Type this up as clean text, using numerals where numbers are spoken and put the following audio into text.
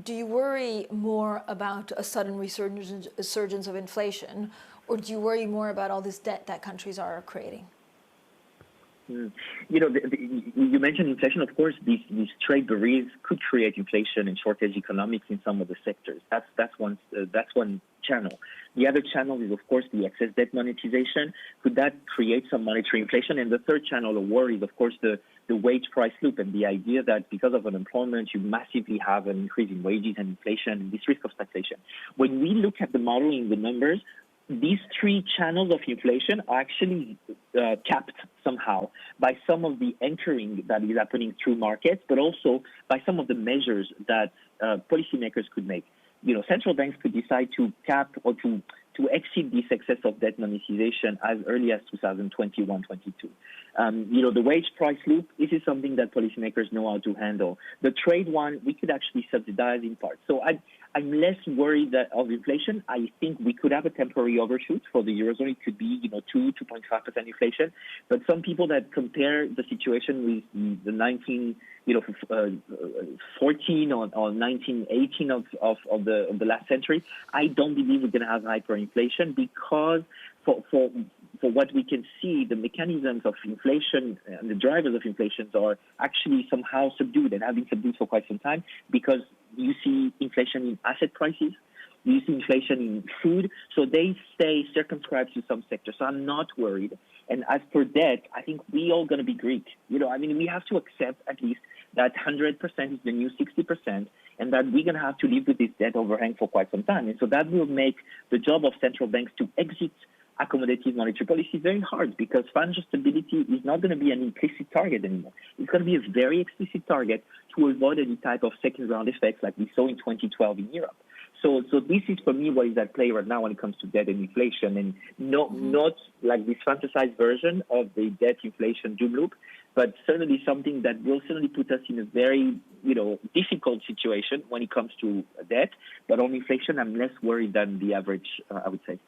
do you worry more about a sudden resurgence of inflation, or do you worry more about all this debt that countries are creating? You know, you mentioned inflation. Of course, these trade barriers could create inflation and shortage economics in some of the sectors. That's one channel. The other channel is, of course, the excess debt monetization. Could that create some monetary inflation? And the third channel of worry is, of course, the wage price loop and the idea that because of unemployment, you massively have an increase in wages and inflation and this risk of stagflation. When we look at the modeling, the numbers, these three channels of inflation are actually capped somehow by some of the anchoring that is happening through markets, but also by some of the measures that policymakers could make. You know, central banks could decide to cap or to exceed this excess of debt monetization as early as 2021-22. You know, the wage price loop, this is something that policymakers know how to handle. The trade one, we could actually subsidize in part. So I'm less worried of inflation. I think we could have a temporary overshoot for the Eurozone. It could be, 2.5% inflation. But some people that compare the situation with the 1914 or 1918 of the last century, I don't believe we're going to have hyperinflation because for what we can see, the mechanisms of inflation and the drivers of inflation are actually somehow subdued and have been subdued for quite some time because you see inflation in asset prices, you see inflation in food, so they stay circumscribed to some sectors. So I'm not worried. And as for debt, I think we all going to be Greek. We have to accept at least that 100% is the new 60%, and that we're going to have to live with this debt overhang for quite some time. And so that will make the job of central banks to exit accommodative monetary policy very hard because financial stability is not going to be an implicit target anymore. It's going to be a very explicit target to avoid any type of second round effects like we saw in 2012 in Europe. So this is for me what is at play right now when it comes to debt and inflation, and not like this fantasized version of the debt inflation doom loop, but certainly something that will certainly put us in a very difficult situation when it comes to debt. But on inflation, I'm less worried than the average, I would say.